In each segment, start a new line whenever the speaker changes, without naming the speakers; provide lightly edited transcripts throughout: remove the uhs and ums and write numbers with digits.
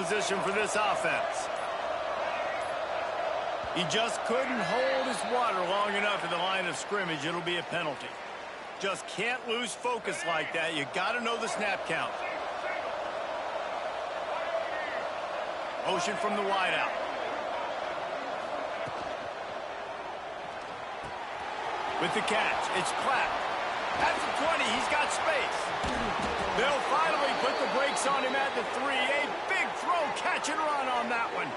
position for this offense. He just couldn't hold his water long enough at the line of scrimmage. It'll be a penalty. Just can't lose focus like that. You got to know the snap count. Motion from the wideout. With the catch, it's clapped. At the 20, he's got space. They'll finally put the brakes on him at the 3. A big throw, catch and run on that one.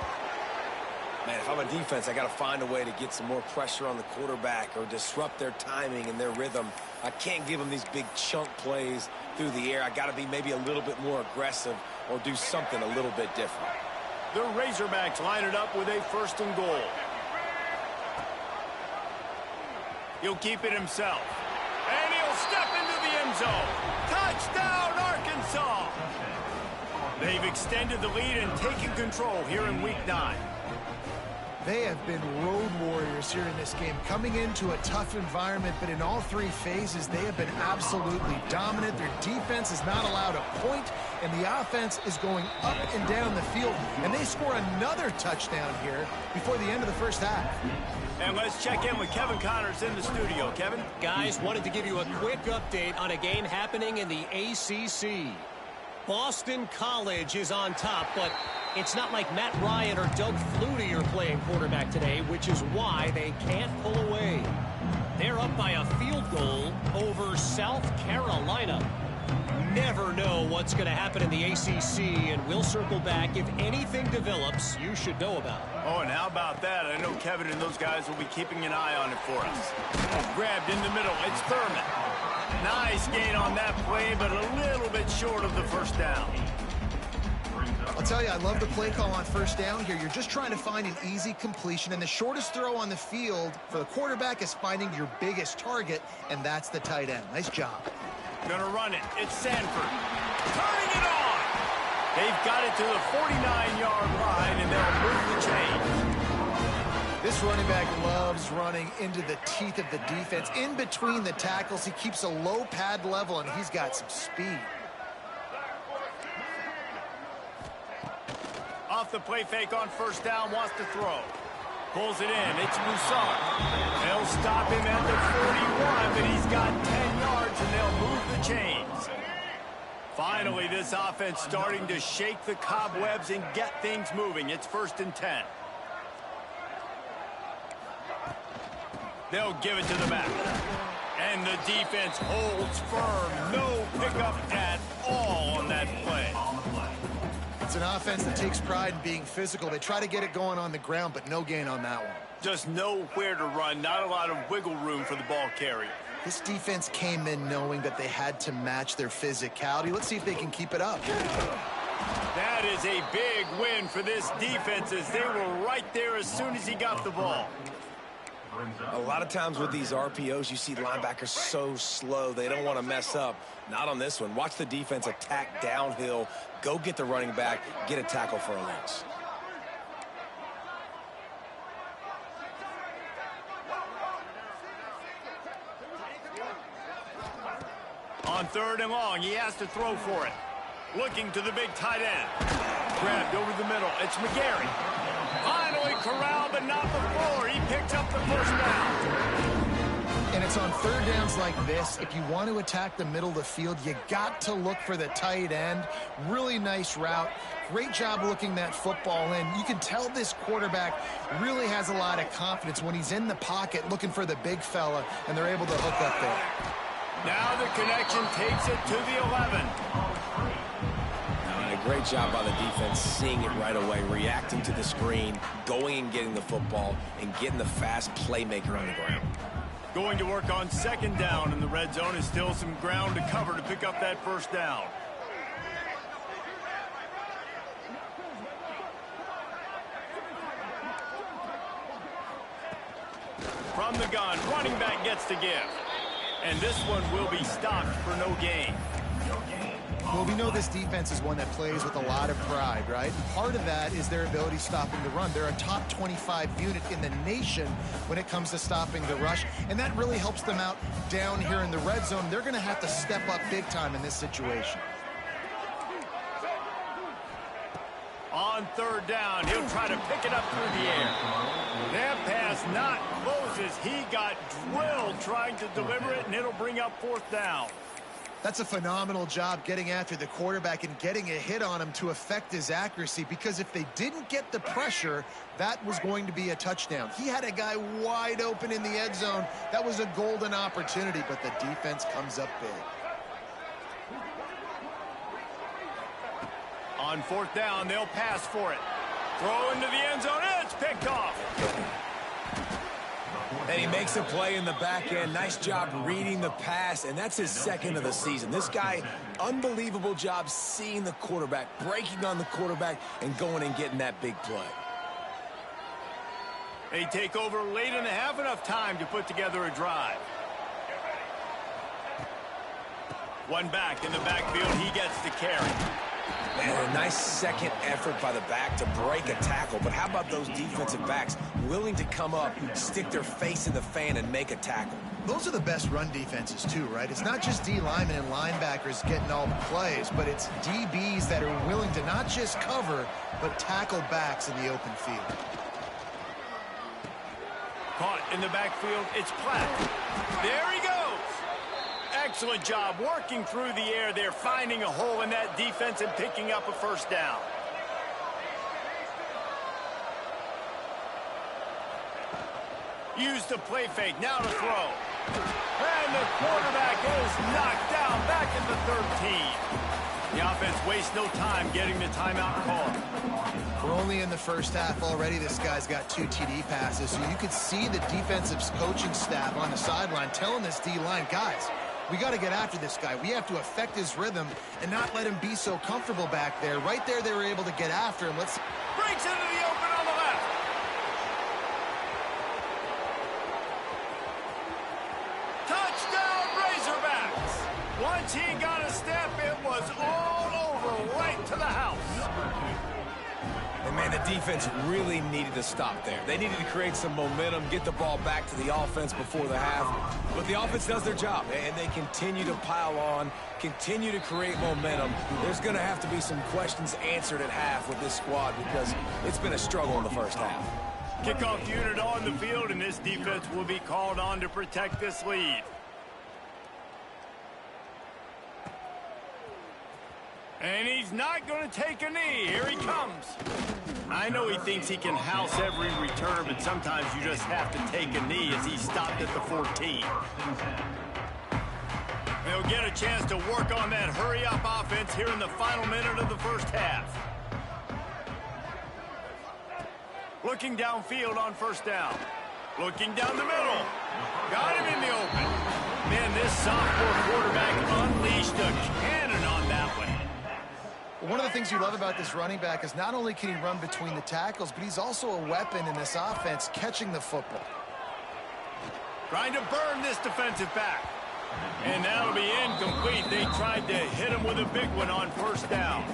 Man, if I'm a defense, I got to find a way to get some more pressure on the quarterback or disrupt their timing and their rhythm. I can't give them these big chunk plays through the air. I got to be maybe a little bit more aggressive or do something a little bit different.
The Razorbacks line it up with a 1st and goal. He'll keep it himself. And he'll step into the end zone. Touchdown, Arkansas! They've extended the lead and taken control here in Week 9.
They have been road warriors here in this game, coming into a tough environment, but in all 3 phases, they have been absolutely dominant. Their defense is not allowed a point, and the offense is going up and down the field, and they score another touchdown here before the end of the first half.
And let's check in with Kevin Connors in the studio. Kevin?
Guys, wanted to give you a quick update on a game happening in the ACC. Boston College is on top, but it's not like Matt Ryan or Doug Flutie are playing quarterback today, which is why they can't pull away. They're up by a field goal over South Carolina. Never know what's going to happen in the ACC, and we'll circle back if anything develops you should know about.
Oh, and how about that? I know Kevin and those guys will be keeping an eye on it for us. Grabbed in the middle. It's Thurman. Nice gain on that play, but a little bit short of the first down.
I'll tell you, I love the play call on 1st down here. You're just trying to find an easy completion, and the shortest throw on the field for the quarterback is finding your biggest target, and that's the tight end. Nice job.
Gonna run it. It's Sanford. Turning it on. They've got it to the 49-yard line, and they'll move the chains.
This running back loves running into the teeth of the defense. In between the tackles, he keeps a low pad level, and he's got some speed.
Off the play fake on 1st down, wants to throw. Pulls it in. It's Broussard. They'll stop him at the 41, but he's got 10 yards, and they'll move the chains. Finally, this offense starting to shake the cobwebs and get things moving. It's 1st and 10. They'll give it to the back. And the defense holds firm. No pickup at all on that play.
It's an offense that takes pride in being physical. They try to get it going on the ground, but no gain on that one.
Just nowhere to run. Not a lot of wiggle room for the ball carrier.
This defense came in knowing that they had to match their physicality. Let's see if they can keep it up.
That is a big win for this defense, as they were right there as soon as he got the ball.
A lot of times with these RPOs, you see linebackers so slow, they don't want to mess up. Not on this one. Watch the defense attack downhill, go get the running back, get a tackle for a loss.
On 3rd and long, he has to throw for it. Looking to the big tight end. Grabbed over the middle. It's McGarry. Finally corralled, but not before. He picks up the 1st down.
And it's on 3rd downs like this. If you want to attack the middle of the field, you got to look for the tight end. Really nice route. Great job looking that football in. You can tell this quarterback really has a lot of confidence when he's in the pocket looking for the big fella, and they're able to hook up there.
Now the connection takes it to the 11.
And a great job by the defense, seeing it right away, reacting to the screen, going and getting the football, and getting the fast playmaker on the ground.
Going to work on 2nd down, and the red zone is still some ground to cover to pick up that 1st down. From the gun, running back gets to give. And this one will be stopped for no gain.
Well, we know this defense is one that plays with a lot of pride, right? Part of that is their ability stopping the run. They're a top 25 unit in the nation when it comes to stopping the rush, and that really helps them out down here in the red zone. They're going to have to step up big time in this situation.
On third down, he'll try to pick it up through the air. That pass not close as he got drilled trying to deliver it, and it'll bring up fourth down.
That's a phenomenal job getting after the quarterback and getting a hit on him to affect his accuracy, because if they didn't get the pressure, that was going to be a touchdown. He had a guy wide open in the end zone. That was a golden opportunity, but the defense comes up big.
On fourth down, they'll pass for it. Throw into the end zone. It's picked off.
And he makes a play in the back end. Nice job reading the pass, and that's his second of the season. This guy, unbelievable job seeing the quarterback, breaking on the quarterback, and going and getting that big play.
They take over late and have enough time to put together a drive. One back in the backfield. He gets the carry.
Man, a nice second effort by the back to break a tackle. But how about those defensive backs willing to come up, stick their face in the fan, and make a tackle?
Those are the best run defenses too, right? It's not just D linemen and linebackers getting all the plays, but it's DBs that are willing to not just cover, but tackle backs in the open field.
Caught in the backfield. It's Platt. There he goes. Excellent job working through the air there, finding a hole in that defense and picking up a first down. Use the play fake, now to throw. And the quarterback is knocked down back at the 13. The offense wastes no time getting the timeout call.
We're only in the first half already. This guy's got 2 TD passes, so you could see the defensive coaching staff on the sideline telling this D-line, guys, we got to get after this guy. We have to affect his rhythm and not let him be so comfortable back there. Right there, they were able to get after him. Let's
breaks into the open on the left. Touchdown, Razorbacks. Once he got a step, it was all over, right to the house.
And, man, the defense really needed to stop there. They needed to create some momentum, get the ball back to the offense before the half. But the offense does their job, and they continue to pile on, continue to create momentum. There's going to have to be some questions answered at half with this squad because it's been a struggle in the first half.
Kickoff unit on the field, and this defense will be called on to protect this lead. And he's not going to take a knee. Here he comes. I know he thinks he can house every return, but sometimes you just have to take a knee as he stopped at the 14. They'll get a chance to work on that hurry-up offense here in the final minute of the first half. Looking downfield on first down. Looking down the middle. Got him in the open. Man, this sophomore quarterback unleashed a cannon on that one.
One of the things you love about this running back is not only can he run between the tackles, but he's also a weapon in this offense, catching the football.
Trying to burn this defensive back. And that'll be incomplete. They tried to hit him with a big one on first down.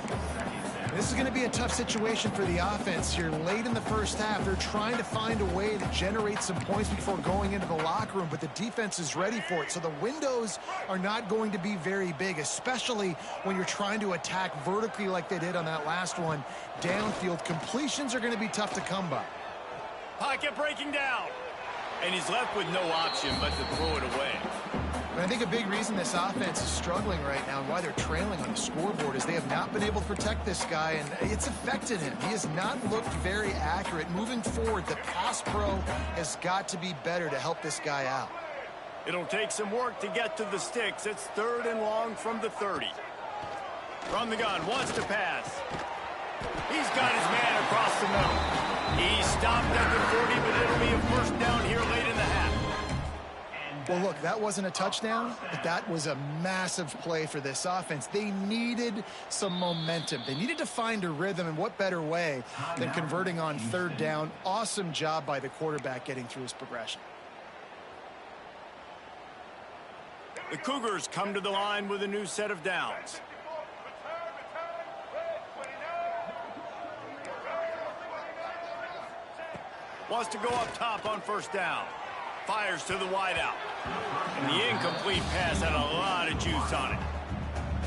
This is going to be a tough situation for the offense here. Late in the first half, they're trying to find a way to generate some points before going into the locker room, but the defense is ready for it. So the windows are not going to be very big, especially when you're trying to attack vertically like they did on that last one. Downfield completions are going to be tough to come by.
Pocket breaking down. And he's left with no option but to throw it away.
And I think a big reason this offense is struggling right now and why they're trailing on the scoreboard is they have not been able to protect this guy, and it's affected him. He has not looked very accurate. Moving forward, the pass pro has got to be better to help this guy out.
It'll take some work to get to the sticks. It's 3rd and long from the 30. From the gun, wants to pass. He's got his man across the middle. He stopped at the 40, but it'll be a first down here late in the half.
Well, look, that wasn't a touchdown, but that was a massive play for this offense. They needed some momentum. They needed to find a rhythm, and what better way than converting on 3rd down. Awesome job by the quarterback getting through his progression.
The Cougars come to the line with a new set of downs. Wants to go up top on first down. Fires to the wideout. And the incomplete pass had a lot of juice on it.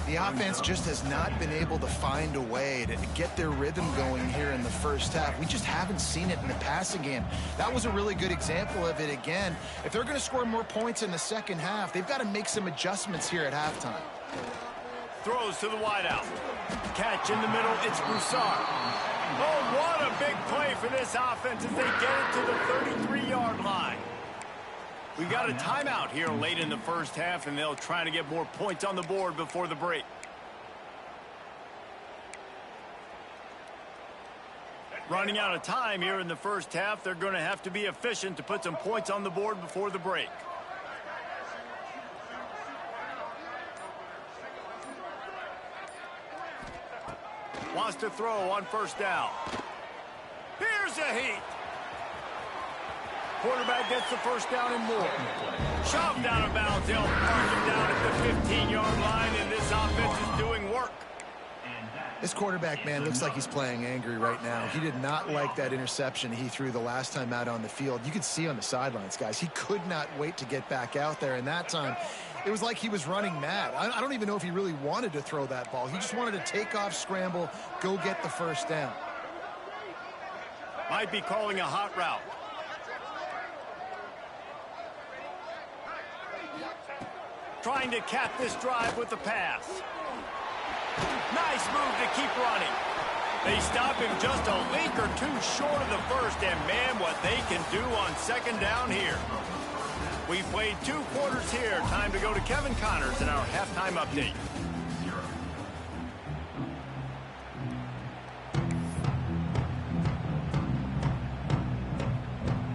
The offense just has not been able to find a way to get their rhythm going here in the first half. We just haven't seen it in the passing game. That was a really good example of it again. If they're going to score more points in the second half, they've got to make some adjustments here at halftime.
Throws to the wideout. Catch in the middle, it's Broussard. Oh, what a big play for this offense as they get it to the 33-yard line. We got a timeout here late in the first half, and they'll try to get more points on the board before the break. Running out of time here in the first half, they're going to have to be efficient to put some points on the board before the break. Wants to throw on first down. Here's a heat. Quarterback gets the first down and more. Shoved out of bounds. They'll park him down at the 15-yard line, and this offense is doing work.
This quarterback, man, looks like he's playing angry right now. He did not like that interception he threw the last time out on the field. You could see on the sidelines, guys, he could not wait to get back out there. And that time, it was like he was running mad. I don't even know if he really wanted to throw that ball. He just wanted to take off, scramble, go get the first down.
Might be calling a hot route. Trying to cap this drive with the pass. Nice move to keep running. They stop him just a link or two short of the first, and man, what they can do on second down here. We've played 2 quarters here. Time to go to Kevin Connors in our halftime update.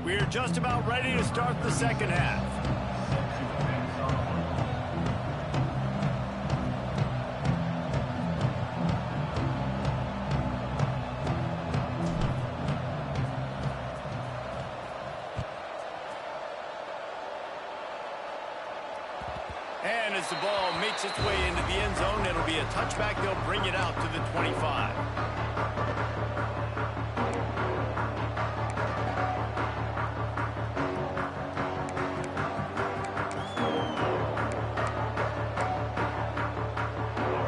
We're just about ready to start the second half. And as the ball makes its way into the end zone, it'll be a touchback. They'll bring it out to the 25.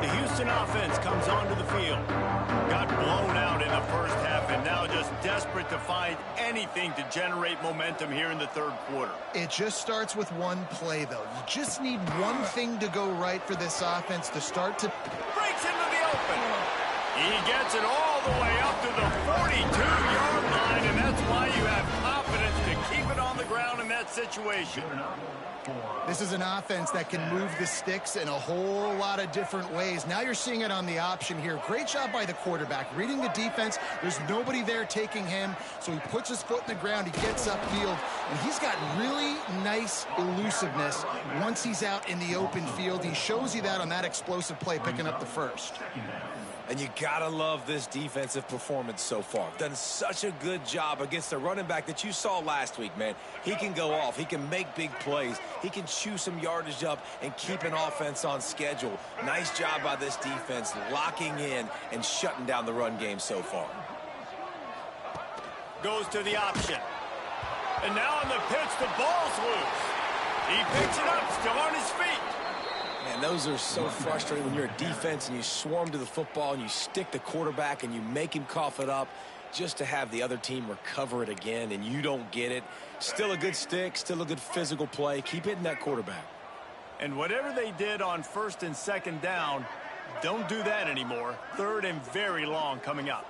The Houston offense comes onto the field. Got blown out in the first half and now just desperate to find anything to generate momentum here in the third quarter.
It just starts with one play, though. You just need one thing to go right for this offense to start to...
Breaks into the open. He gets it all the way up to the 42-yard line, and that's why you have confidence to keep it on the ground in that situation.
This is an offense that can move the sticks in a whole lot of different ways. Now you're seeing it on the option here. Great job by the quarterback. Reading the defense, there's nobody there taking him, so he puts his foot in the ground, he gets upfield, and he's got really nice elusiveness once he's out in the open field. He shows you that on that explosive play, picking up the first.
And you gotta love this defensive performance so far. Done such a good job against the running back that you saw last week, man. He can go off. He can make big plays. He can chew some yardage up and keep an offense on schedule. Nice job by this defense locking in and shutting down the run game so far.
Goes to the option. And now on the pitch, the ball's loose. He picks it up, still on his feet.
Man, those are so frustrating when you're a defense and you swarm to the football and you stick the quarterback and you make him cough it up just to have the other team recover it again and you don't get it. Still a good stick, still a good physical play. Keep hitting that quarterback.
And whatever they did on first and second down, don't do that anymore. Third and very long coming up.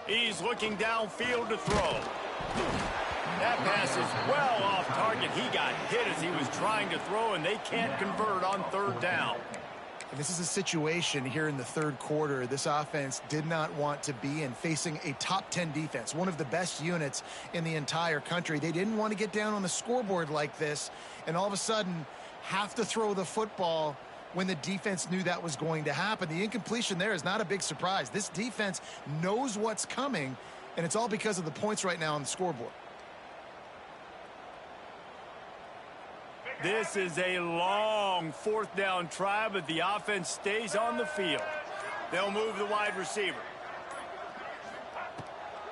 He's looking downfield to throw. That pass is well off target. He got hit as he was trying to throw, and they can't convert on third down.
And this is a situation here in the third quarter this offense did not want to be in, facing a top 10 defense, one of the best units in the entire country. They didn't want to get down on the scoreboard like this and all of a sudden have to throw the football when the defense knew that was going to happen. The incompletion there is not a big surprise. This defense knows what's coming, and it's all because of the points right now on the scoreboard.
This is a long fourth down try, but the offense stays on the field. They'll move the wide receiver.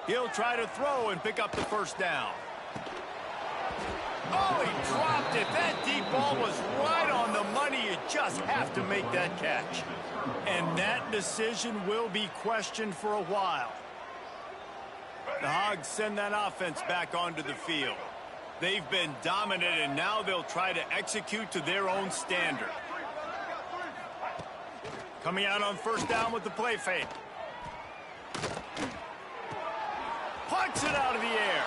He'll try to throw and pick up the first down. Oh, he dropped it. That deep ball was right on the money. You just have to make that catch. And that decision will be questioned for a while. The Hogs send that offense back onto the field. They've been dominant, and now they'll try to execute to their own standard. Coming out on first down with the play fake. Punts it out of the air.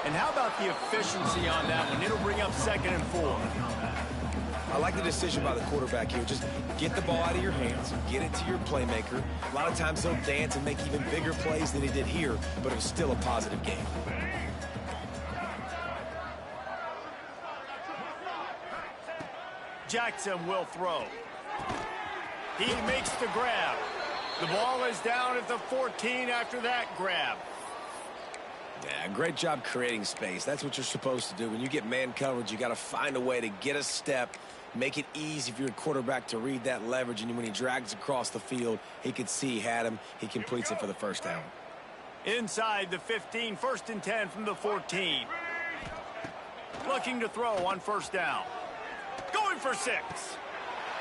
And how about the efficiency on that one? It'll bring up 2nd and 4.
I like the decision by the quarterback here. Just get the ball out of your hands, get it to your playmaker. A lot of times he'll dance and make even bigger plays than he did here, but it was still a positive game.
Jackson will throw. He makes the grab. The ball is down at the 14 after that grab.
Yeah, great job creating space. That's what you're supposed to do. When you get man coverage, you got to find a way to get a step, make it easy for your quarterback to read that leverage, and when he drags across the field, he could see he had him. He completes it for the first down.
Inside the 15, 1st and 10 from the 14. Looking to throw on first down. Going for 6.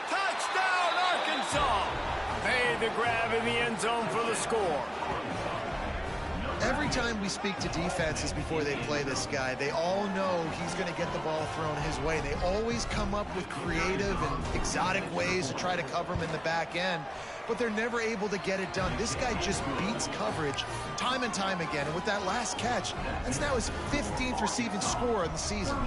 Touchdown, Arkansas! Made the grab in the end zone for the score.
Every time we speak to defenses before they play this guy, they all know he's going to get the ball thrown his way. They always come up with creative and exotic ways to try to cover him in the back end, but they're never able to get it done. This guy just beats coverage time and time again, and with that last catch, that's now his 15th receiving score of the season.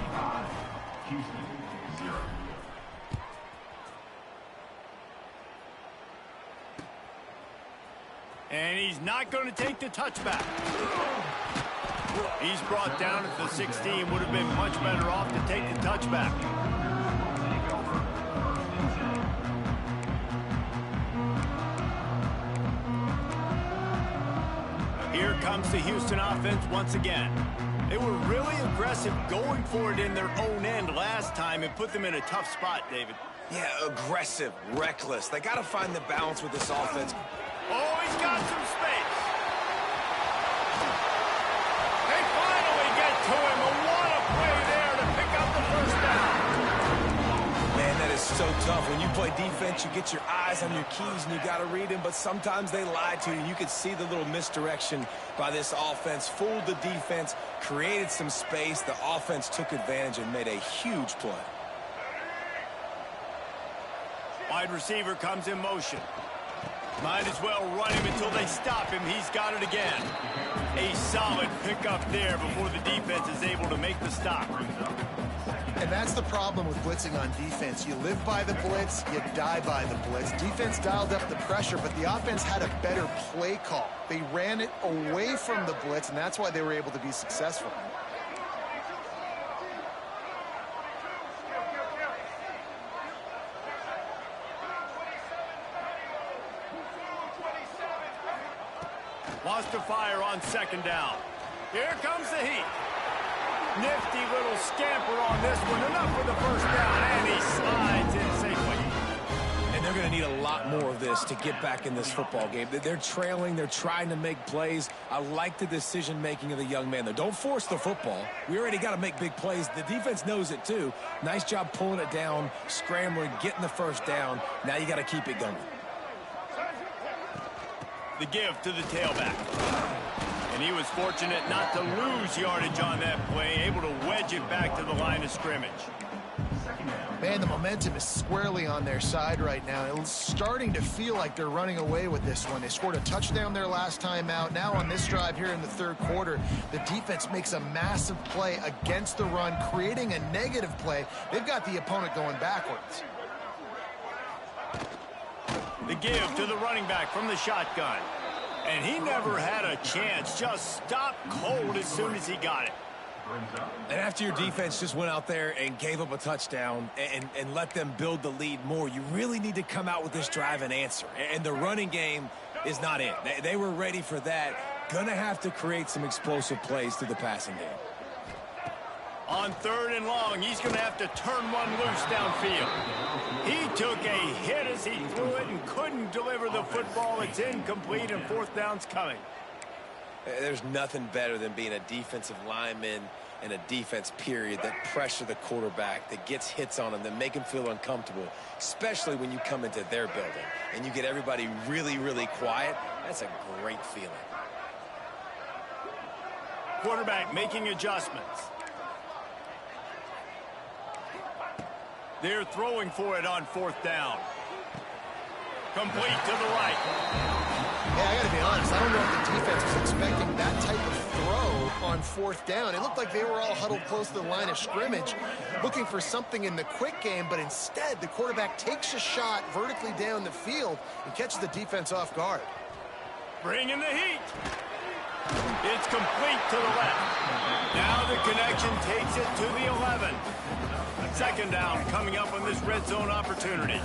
And he's not going to take the touchback. He's brought down at the 16. Would have been much better off to take the touchback. Here comes the Houston offense once again. They were really aggressive going for it in their own end last time and put them in a tough spot, David.
Yeah, aggressive, reckless. They got to find the balance with this offense.
Oh, he's got some space. They finally get to him. And what a play there to pick up the first down.
Man, that is so tough. When you play defense, you get your eyes on your keys and you got to read them, but sometimes they lie to you. You could see the little misdirection by this offense, fooled the defense, created some space. The offense took advantage and made a huge play.
Wide receiver comes in motion. Might as well run him until they stop him. He's got it again. A solid pickup there before the defense is able to make the stop.
And that's the problem with blitzing on defense. You live by the blitz, you die by the blitz. Defense dialed up the pressure, but the offense had a better play call. They ran it away from the blitz, and that's why they were able to be successful.
Wants to fire on second down. Here comes the heat. Nifty little scamper on this one. Enough for the first down, and he slides in safely.
And they're going to need a lot more of this to get back in this football game. They're trailing. They're trying to make plays. I like the decision-making of the young man, though. Don't force the football. We already got to make big plays. The defense knows it, too. Nice job pulling it down, scrambling, getting the first down. Now you got to keep it going.
The give to the tailback. And he was fortunate not to lose yardage on that play, able to wedge it back to the line of scrimmage.
Man, the momentum is squarely on their side right now. It's starting to feel like they're running away with this one. They scored a touchdown their last time out. Now on this drive here in the third quarter, the defense makes a massive play against the run, creating a negative play. They've got the opponent going backwards.
The give to the running back from the shotgun. And he never had a chance. Just stopped cold as soon as he got it.
And after your defense just went out there and gave up a touchdown and let them build the lead more, you really need to come out with this drive and answer. And the running game is not it. They were ready for that. Gonna have to create some explosive plays through the passing game.
On third and long, he's going to have to turn one loose downfield. He took a hit as he threw it and couldn't deliver the football. It's incomplete, and fourth down's coming.
There's nothing better than being a defensive lineman and a defense, period, that pressure the quarterback, that gets hits on him, that make him feel uncomfortable, especially when you come into their building and you get everybody really, really quiet. That's a great feeling.
Quarterback making adjustments. They're throwing for it on 4th down. Complete to the right.
Yeah, I got to be honest. I don't know if the defense was expecting that type of throw on 4th down. It looked like they were all huddled close to the line of scrimmage, looking for something in the quick game, but instead the quarterback takes a shot vertically down the field and catches the defense off guard.
Bringing the heat. It's complete to the left. Now the connection takes it to the 11. 2nd down coming up on this red zone opportunity.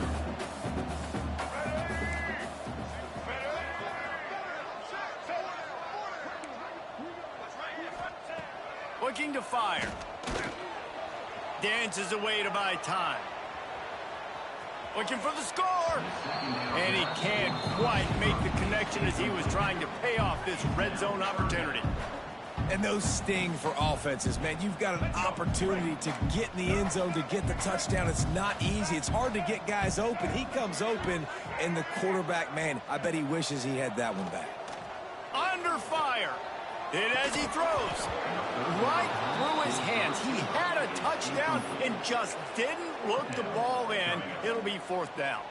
Looking to fire. Dances away to buy time. Looking for the score. And he can't quite make the connection as he was trying to pay off this red zone opportunity.
And those sting for offenses, man. You've got an opportunity to get in the end zone, to get the touchdown. It's not easy. It's hard to get guys open. He comes open, and the quarterback, man, I bet he wishes he had that one back.
Under fire. And as he throws, right through his hands. He had a touchdown and just didn't look the ball in. It'll be 4th down.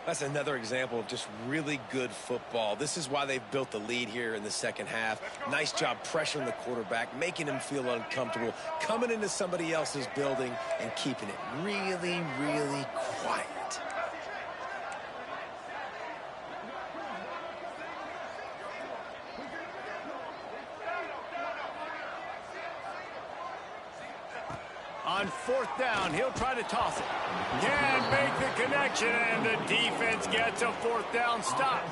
That's another example of just really good football. This is why they've built the lead here in the 2nd half. Nice job pressuring the quarterback, making him feel uncomfortable, coming into somebody else's building and keeping it really, really quiet.
On 4th down, he'll try to toss it. Can't make the connection, and the defense gets a 4th down stop.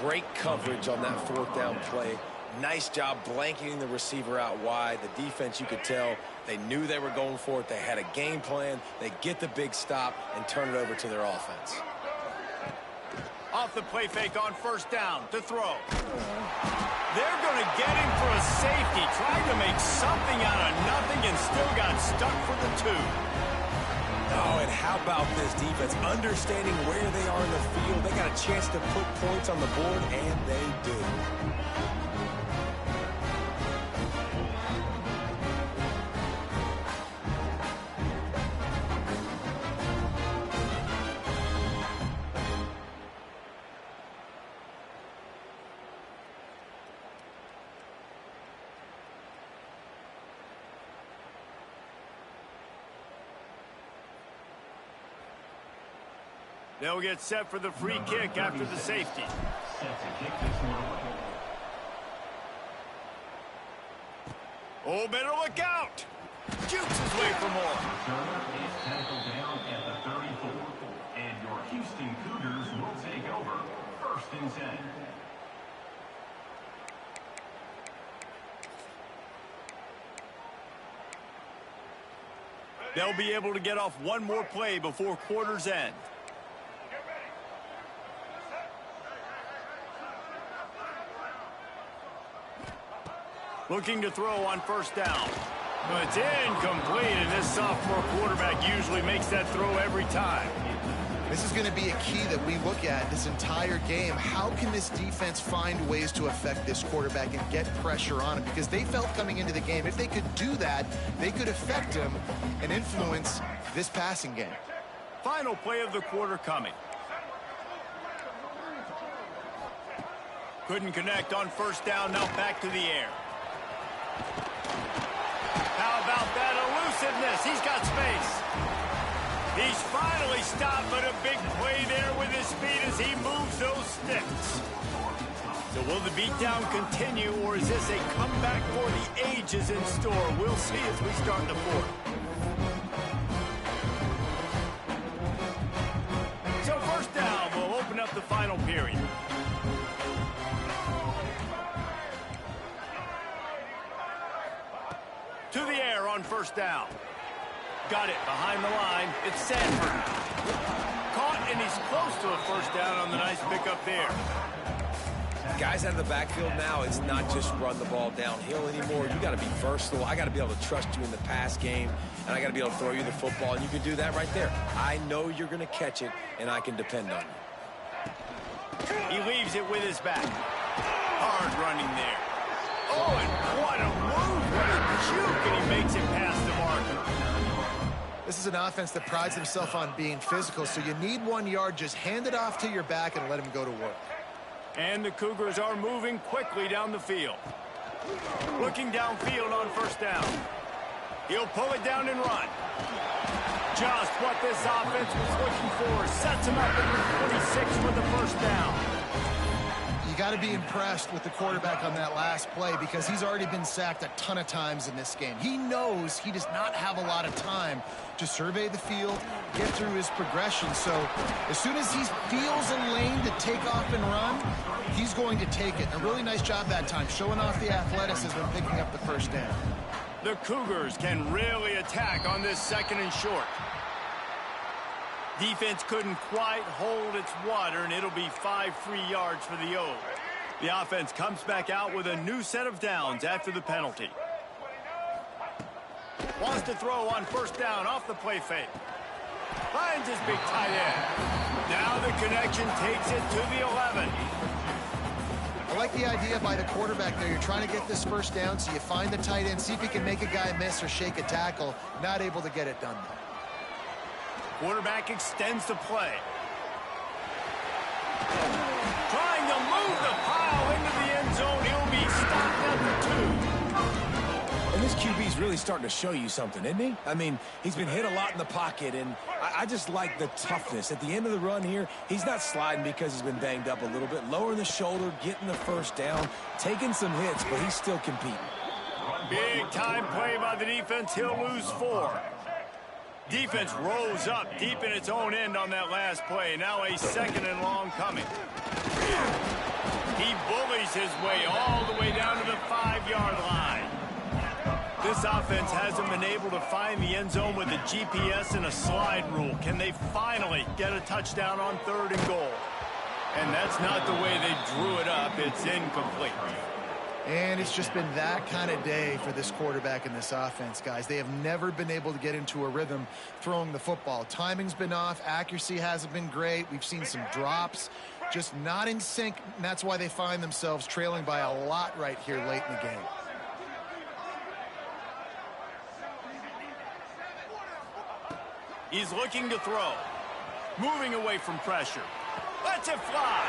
Great coverage on that 4th down play. Nice job blanketing the receiver out wide. The defense, you could tell, they knew they were going for it. They had a game plan. They get the big stop and turn it over to their offense.
Off the play fake on 1st down to throw. They're going to get him for a safety, trying to make something out of nothing and still got stuck for the 2.
Oh, and how about this defense? Understanding where they are in the field. They got a chance to put points on the board, and they do.
They'll get set for the free kick after the safety. Oh, better look out. Jukes his way for more.
Is tackled down at the 34. And your Houston Cougars will take over. 1st and 10.
They'll be able to get off one more play before quarter's end. Looking to throw on 1st down. It's incomplete, and this sophomore quarterback usually makes that throw every time.
This is going to be a key that we look at this entire game. How can this defense find ways to affect this quarterback and get pressure on him? Because they felt coming into the game, if they could do that, they could affect him and influence this passing game.
Final play of the quarter coming. Couldn't connect on 1st down, now back to the air. How about that elusiveness? He's got space. He's finally stopped, but a big play there with his speed as he moves those sticks. So will the beatdown continue, or is this a comeback for the ages in store? We'll see as we start the 4th. So 1st down will open up the final period. To the air on 1st down. Got it behind the line. It's Sanford. Caught, and he's close to a 1st down on the nice pickup there.
Guys out of the backfield now, it's not just run the ball downhill anymore. You got to be versatile. I got to be able to trust you in the pass game, and I got to be able to throw you the football, and you can do that right there. I know you're going to catch it, and I can depend on you.
He leaves it with his back. Hard running there. Oh, and what a move. What a juke, and he makes it past the marker.
This is an offense that prides himself on being physical, so you need 1 yard. Just hand it off to your back and let him go to work.
And the Cougars are moving quickly down the field. Looking downfield on first down. He'll pull it down and run. Just what this offense was looking for. Sets him up at the 26 for the first down.
You got to be impressed with the quarterback on that last play because he's already been sacked a ton of times in this game. He knows he does not have a lot of time to survey the field, get through his progression. So as soon as he feels a lane to take off and run, he's going to take it. A really nice job that time, showing off the athleticism and picking up the first down.
The Cougars can really attack on this second and short. Defense couldn't quite hold its water, and it'll be 5 free yards for the O's. The offense comes back out with a new set of downs after the penalty. Wants to throw on first down off the play fake. Finds his big tight end. Now the connection takes it to the 11.
I like the idea by the quarterback there. You're trying to get this first down, so you find the tight end, see if he can make a guy miss or shake a tackle. Not able to get it done, though.
Quarterback extends the play. Trying to move the pile into the end zone. He'll be stopped at the 2.
And this QB's really starting to show you something, isn't he? I mean, he's been hit a lot in the pocket, and I just like the toughness. At the end of the run here, he's not sliding because he's been banged up a little bit. Lowering the shoulder, getting the first down, taking some hits, but he's still competing.
Big time play by the defense. He'll lose 4. Defense rose up deep in its own end on that last play. Now a second and long coming. He bullies his way all the way down to the 5-yard line. This offense hasn't been able to find the end zone with a GPS and a slide rule. Can they finally get a touchdown on 3rd and goal? And that's not the way they drew it up. It's incomplete.
And it's just been that kind of day for this quarterback and this offense, guys. They have never been able to get into a rhythm throwing the football. Timing's been off. Accuracy hasn't been great. We've seen some drops. Just not in sync. And that's why they find themselves trailing by a lot right here late in the game.
He's looking to throw. Moving away from pressure. Lets it fly.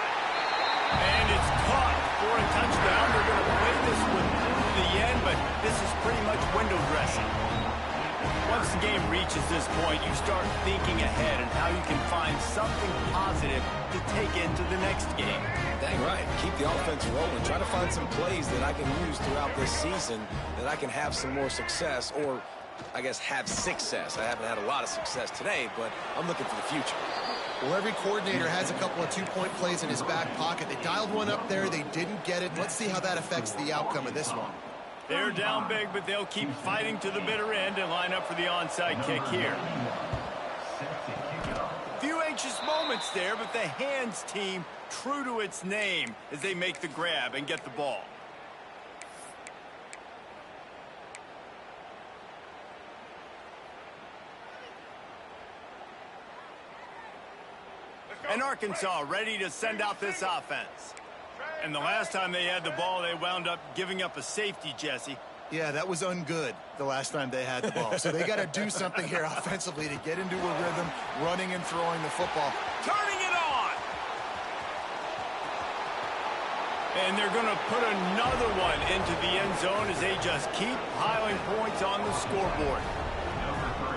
And it's caught for a touchdown. They're going to play this one through the end, but this is pretty much window dressing. Once the game reaches this point, you start thinking ahead and how you can find something positive to take into the next game.
Dang right. Keep the offense rolling. Try to find some plays that I can use throughout this season that I can have some more success, or I guess have success. I haven't had a lot of success today, but I'm looking for the future.
Well, every coordinator has a couple of 2-point plays in his back pocket. They dialed one up there. They didn't get it. Let's see how that affects the outcome of this one.
They're down big, but they'll keep fighting to the bitter end and line up for the onside kick here. Few anxious moments there, but the hands team true to its name as they make the grab and get the ball. And Arkansas ready to send out this offense. And the last time they had the ball, they wound up giving up a safety, Jesse.
Yeah, that was ungood the last time they had the ball. So they got to do something here offensively to get into a rhythm, running and throwing the football.
Turning it on! And they're going to put another one into the end zone as they just keep piling points on the scoreboard.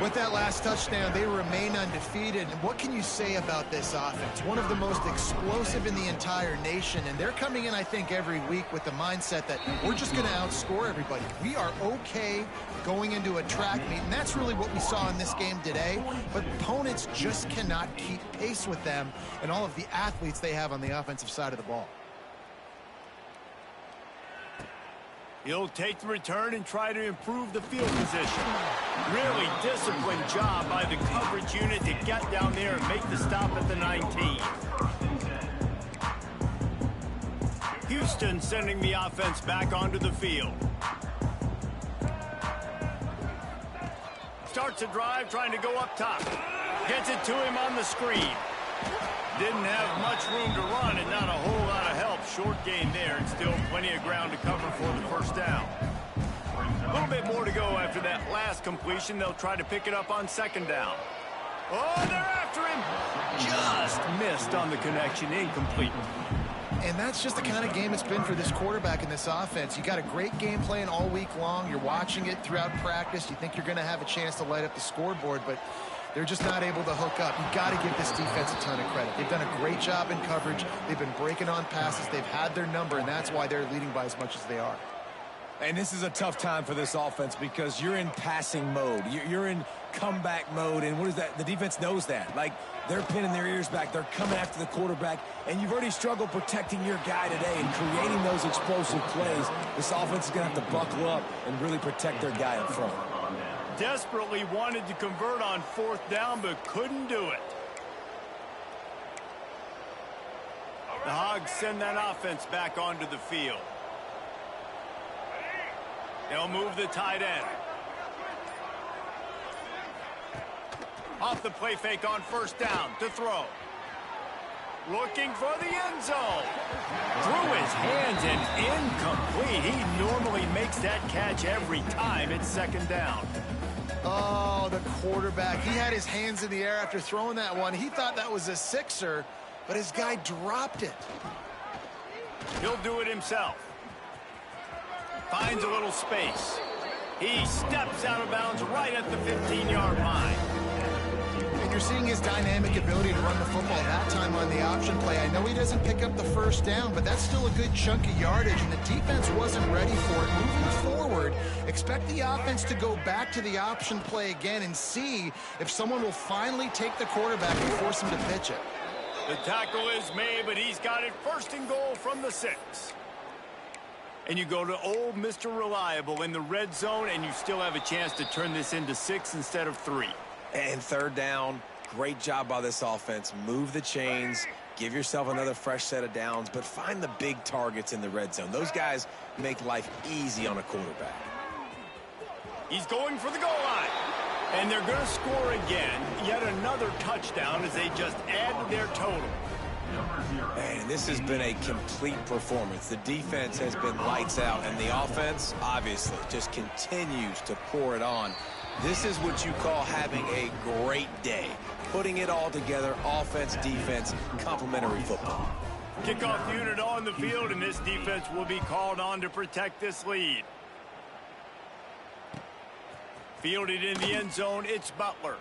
With that last touchdown, they remain undefeated. And what can you say about this offense? One of the most explosive in the entire nation. And they're coming in, I think, every week with the mindset that we're just going to outscore everybody. We are okay going into a track meet. And that's really what we saw in this game today. But opponents just cannot keep pace with them and all of the athletes they have on the offensive side of the ball.
He'll take the return and try to improve the field position. Really disciplined job by the coverage unit to get down there and make the stop at the 19. He Houston sending the offense back onto the field. Starts a drive trying to go up top. Gets it to him on the screen. Didn't have much room to run and not a whole lot of help. Short gain there and still plenty of ground to cover for the first down. A little bit more to go after that last completion. They'll try to pick it up on second down. Oh, they're after him. Just missed on the connection. Incomplete.
And that's just the kind of game it's been for this quarterback in this offense. You got a great game plan all week long. You're watching it throughout practice. You think you're going to have a chance to light up the scoreboard, but they're just not able to hook up. You got to give this defense a ton of credit. They've done a great job in coverage. They've been breaking on passes. They've had their number, and that's why they're leading by as much as they are.
And this is a tough time for this offense because you're in passing mode. You're in comeback mode, and what is that? The defense knows that. Like, they're pinning their ears back. They're coming after the quarterback, and you've already struggled protecting your guy today and creating those explosive plays. This offense is going to have to buckle up and really protect their guy up front.
Desperately wanted to convert on fourth down, but couldn't do it. The Hogs send that offense back onto the field. They'll move the tight end. Off the play fake on first down to throw. Looking for the end zone. Through his hands and incomplete. He normally makes that catch every time. It's second down.
Oh, the quarterback. He had his hands in the air after throwing that one. He thought that was a sixer, but his guy dropped it.
He'll do it himself. Finds a little space. He steps out of bounds right at the 15-yard line.
And you're seeing his dynamic ability to run the football that time on the option play. I know he doesn't pick up the first down, but that's still a good chunk of yardage, and the defense wasn't ready for it. Moving forward, expect the offense to go back to the option play again and see if someone will finally take the quarterback and force him to pitch it.
The tackle is made, but he's got it first and goal from the 6. And you go to old Mr. Reliable in the red zone, and you still have a chance to turn this into 6 instead of 3.
And third down, great job by this offense. Move the chains, give yourself another fresh set of downs, but find the big targets in the red zone. Those guys make life easy on a quarterback.
He's going for the goal line. And they're going to score again. Yet another touchdown as they just add to their total.
Man, this has been a complete performance. The defense has been lights out, and the offense, obviously, just continues to pour it on. This is what you call having a great day. Putting it all together, offense, defense, complementary football.
Kickoff unit on the field, and this defense will be called on to protect this lead. Fielded in the end zone, it's Butler.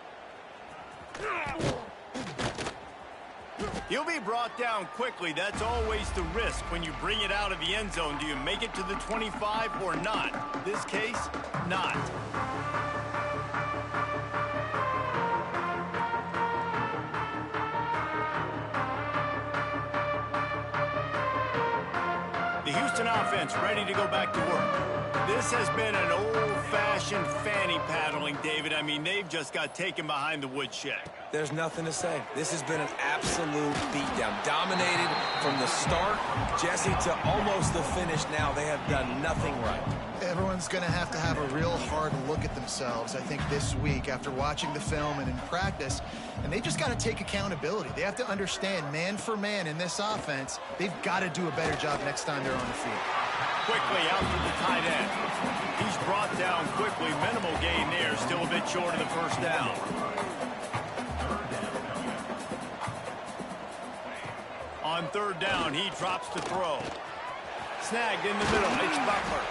He'll be brought down quickly. That's always the risk when you bring it out of the end zone. Do you make it to the 25 or not? This case, not. The Houston offense ready to go back to work. This has been an old-fashioned fanny paddling, David. I mean, they've just got taken behind the woodshed.
There's nothing to say. This has been an absolute beatdown. Dominated from the start, Jesse, to almost the finish now. They have done nothing right.
Everyone's going to have a real hard look at themselves, I think, this week after watching the film and in practice. And they just got to take accountability. They have to understand, man for man in this offense, they've got to do a better job next time they're on the field.
Quickly out to the tight end. He's brought down quickly. Minimal gain there. Still a bit short of the first down. On third down, he drops to throw. Snagged in the middle. It's Butler.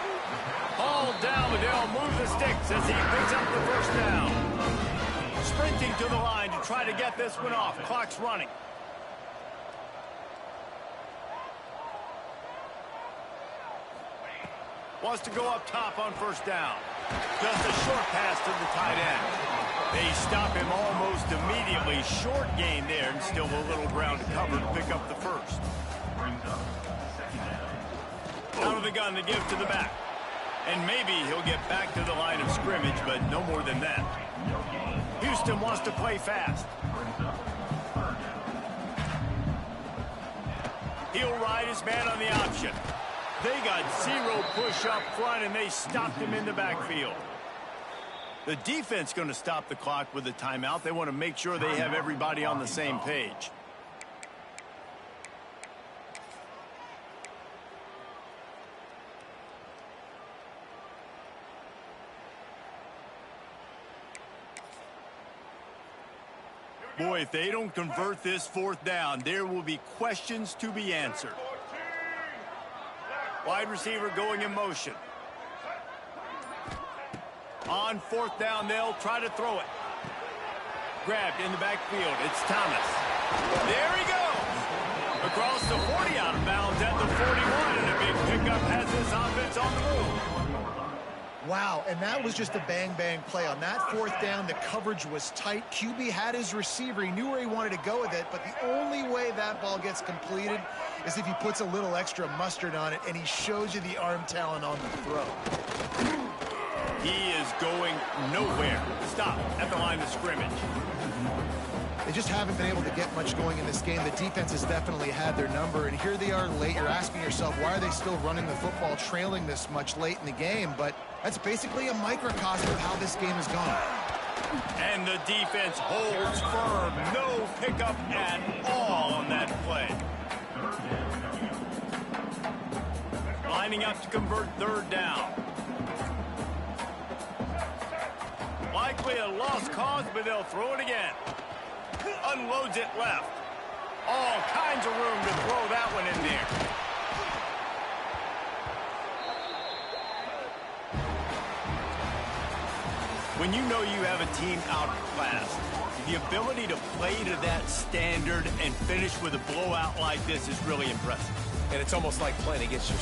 Hauled down, but they'll move the sticks as he picks up the first down. Sprinting to the line to try to get this one off. Clock's running. Wants to go up top on first down. Just a short pass to the tight end. They stop him almost immediately. Short gain there, and still a little ground to cover to pick up the first. Out of the gun to give to the back. And maybe he'll get back to the line of scrimmage, but no more than that. Houston wants to play fast. He'll ride his man on the option. They got zero push up front, and they stopped him in the backfield. The defense going to stop the clock with a timeout. They want to make sure they have everybody on the same page. Boy, if they don't convert this fourth down, there will be questions to be answered. Wide receiver going in motion. On fourth down, they'll try to throw it. Grabbed in the backfield. It's Thomas. There he goes. Across the 40, out of bounds at the 41, and a big pickup has this offense on the move.
Wow, and that was just a bang-bang play. On that fourth down, the coverage was tight. QB had his receiver. He knew where he wanted to go with it, but the only way that ball gets completed is if he puts a little extra mustard on it, and he shows you the arm talent on the throw.
He is going nowhere. Stop at the line of scrimmage.
They just haven't been able to get much going in this game. The defense has definitely had their number, and here they are late. You're asking yourself, why are they still running the football, trailing this much late in the game? But that's basically a microcosm of how this game has gone.
And the defense holds firm. No pickup at all on that play. Lining up to convert third down. Likely a lost cause, but they'll throw it again. Unloads it left. All kinds of room to throw that one in there. When you know you have a team outclassed, the ability to play to that standard and finish with a blowout like this is really impressive.
And it's almost like playing against